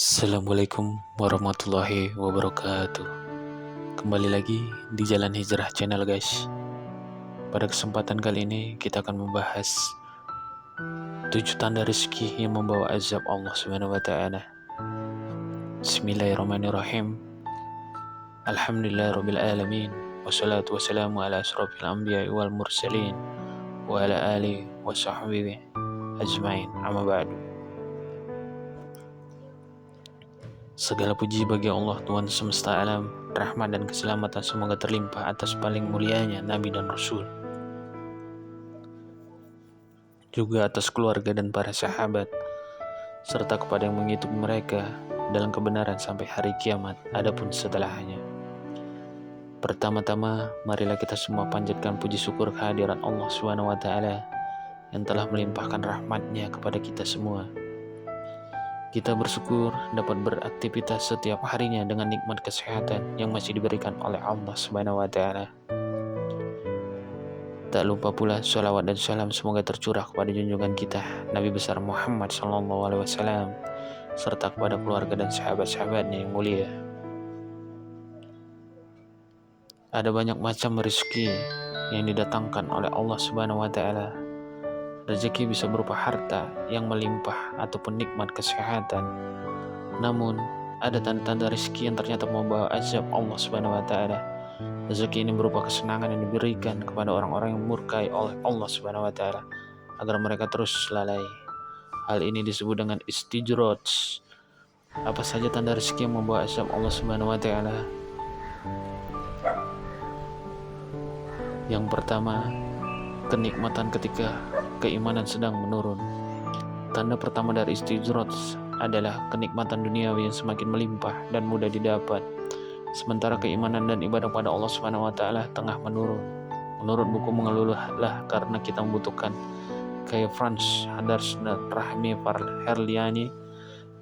Assalamualaikum warahmatullahi wabarakatuh. Kembali lagi di Jalan Hijrah Channel guys. Pada kesempatan kali ini kita akan membahas 7 tanda rezeki yang membawa azab Allah Subhanahu wa taala. Bismillahirrahmanirrahim. Alhamdulillahirabbil alamin. Wassalatu wassalamu ala asrofil anbiya'i wal mursalin wa ala alihi wa sahbihi ajmain. Amma ba'du. Segala puji bagi Allah Tuhan semesta alam, rahmat dan keselamatan semoga terlimpah atas paling mulianya Nabi dan Rasul, juga atas keluarga dan para sahabat, serta kepada yang mengikuti mereka dalam kebenaran sampai hari kiamat adapun setelahnya. Pertama-tama, marilah kita semua panjatkan puji syukur kehadiran Allah SWT yang telah melimpahkan rahmatnya kepada kita semua. Kita bersyukur dapat beraktivitas setiap harinya dengan nikmat kesehatan yang masih diberikan oleh Allah Subhanahu wa taala. Tak lupa pula sholawat dan salam semoga tercurah kepada junjungan kita Nabi besar Muhammad SAW serta kepada keluarga dan sahabat-sahabatnya yang mulia. Ada banyak macam rezeki yang didatangkan oleh Allah Subhanahu wa taala. Rezeki bisa berupa harta yang melimpah ataupun nikmat kesehatan. Namun, ada tanda-tanda rezeki yang ternyata membawa azab Allah Subhanahu wa taala. Rezeki ini berupa kesenangan yang diberikan kepada orang-orang yang murkai oleh Allah Subhanahu wa taala agar mereka terus lalai. Hal ini disebut dengan istijraj. Apa saja tanda rezeki yang membawa azab Allah Subhanahu wa taala? Yang pertama, kenikmatan ketika keimanan sedang menurun. Tanda pertama dari istijraj adalah kenikmatan duniawi yang semakin melimpah dan mudah didapat, sementara keimanan dan ibadah pada Allah Subhanahu wa taala tengah menurun. Menurut buku Mengeluhlah Karena Kita Membutuhkan karya Frans Hadarsson Rahmi Herliani,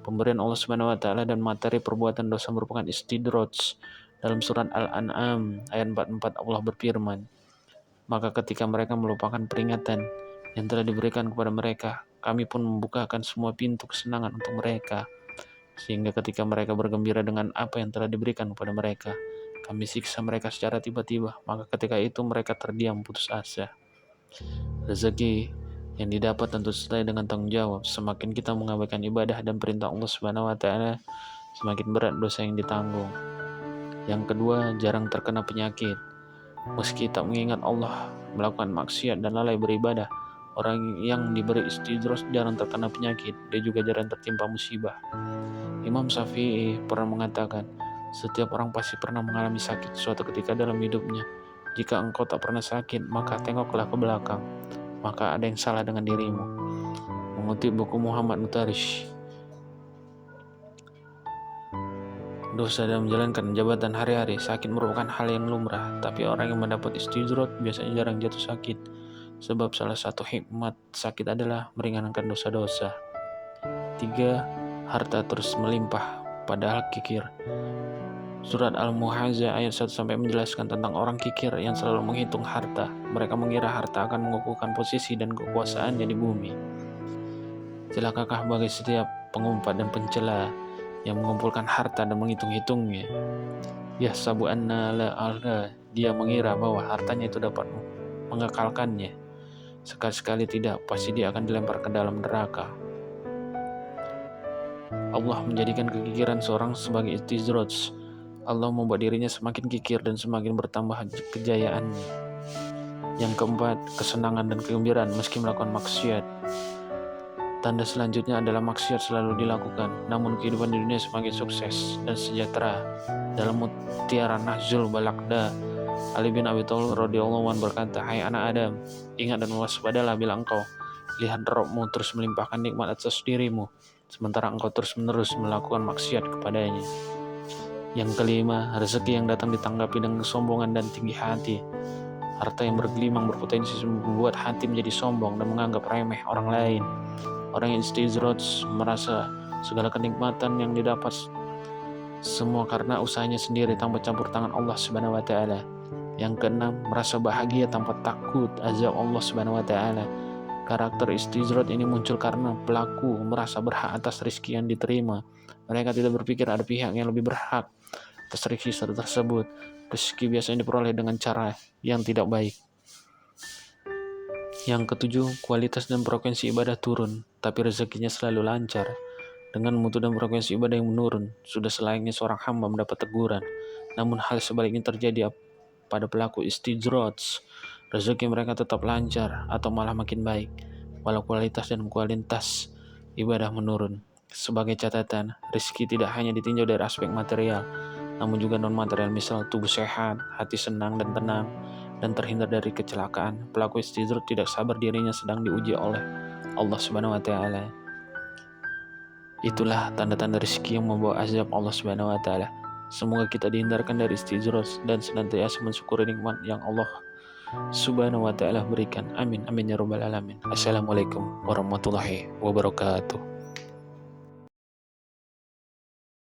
pemberian Allah Subhanahu wa taala dan materi perbuatan dosa merupakan istijraj. Dalam surat Al-An'am ayat 44 Allah berfirman, "Maka ketika mereka melupakan peringatan yang telah diberikan kepada mereka, kami pun membukakan semua pintu kesenangan untuk mereka, sehingga ketika mereka bergembira dengan apa yang telah diberikan kepada mereka, kami siksa mereka secara tiba-tiba, maka ketika itu mereka terdiam putus asa." Rezeki yang didapat tentu sesuai dengan tanggung jawab. Semakin kita mengabaikan ibadah dan perintah Allah Subhanahu wa taala, semakin berat dosa yang ditanggung. Yang kedua, jarang terkena penyakit. Meski tak mengingat Allah, melakukan maksiat dan lalai beribadah, orang yang diberi istijraj jarang terkena penyakit, dia juga jarang tertimpa musibah. Imam Syafi'i pernah mengatakan, setiap orang pasti pernah mengalami sakit suatu ketika dalam hidupnya. Jika engkau tak pernah sakit, maka tengoklah ke belakang, maka ada yang salah dengan dirimu. Mengutip buku Muhammad Mutarish. Dosa dalam menjalankan jabatan hari-hari, sakit merupakan hal yang lumrah, tapi orang yang mendapat istijraj biasanya jarang jatuh sakit, sebab salah satu hikmat sakit adalah meringankan dosa-dosa. 3. Harta terus melimpah padahal kikir. Surat Al-Muhajah ayat 1 menjelaskan tentang orang kikir yang selalu menghitung harta. Mereka mengira harta akan mengukuhkan posisi dan kekuasaannya di bumi. Celakakah bagi setiap pengumpat dan pencela yang mengumpulkan harta dan menghitung-hitungnya. Yahsabu anna la alha, dia mengira bahwa hartanya itu dapat mengekalkannya. Sekali-sekali tidak, pasti dia akan dilempar ke dalam neraka. Allah menjadikan kekikiran seorang sebagai istijraj. Allah membuat dirinya semakin kikir dan semakin bertambah kejayaannya. Yang keempat, kesenangan dan kegembiraan meski melakukan maksiat. Tanda selanjutnya adalah maksiat selalu dilakukan, namun kehidupan di dunia semakin sukses dan sejahtera. Dalam Mutiara Nahjul Balagda, Ali bin Abi Thalib radhiyallahu anhu berkata, "Hai anak Adam, ingat dan waspadalah bila engkau lihat Rabbmu terus melimpahkan nikmat atas dirimu, sementara engkau terus-menerus melakukan maksiat kepadanya." Yang kelima, rezeki yang datang ditanggapi dengan kesombongan dan tinggi hati. Harta yang bergelimang berpotensi membuat hati menjadi sombong dan menganggap remeh orang lain. Orang yang istijraj merasa segala kenikmatan yang didapat semua karena usahanya sendiri tanpa campur tangan Allah Subhanahu wa taala. Yang keenam, merasa bahagia tanpa takut azab Allah Subhanahu wa taala. Karakter istizrot ini muncul karena pelaku merasa berhak atas rezeki yang diterima. Mereka tidak berpikir ada pihak yang lebih berhak atas rezeki tersebut. Rezeki biasanya diperoleh dengan cara yang tidak baik. Yang ketujuh, kualitas dan frekuensi ibadah turun, tapi rezekinya selalu lancar. Dengan mutu dan frekuensi ibadah yang menurun, sudah selayaknya seorang hamba mendapat teguran. Namun hal sebaliknya terjadi pada pelaku istijrot. Rezeki mereka tetap lancar atau malah makin baik, walau kualitas dan kuantitas ibadah menurun. Sebagai catatan, rezeki tidak hanya ditinjau dari aspek material, namun juga non-material, misal tubuh sehat, hati senang dan tenang, dan terhindar dari kecelakaan. Pelaku istijrot tidak sabar dirinya sedang diuji oleh Allah Subhanahu wa Ta'ala. Itulah tanda-tanda rezeki yang membawa azab Allah Subhanahu wa Ta'ala. Semoga kita dihindarkan dari istijrot dan senantiasa mensyukuri nikmat yang Allah Subhanahu wa Ta'ala berikan. Amin amin ya rabbal alamin. Assalamualaikum warahmatullahi wabarakatuh.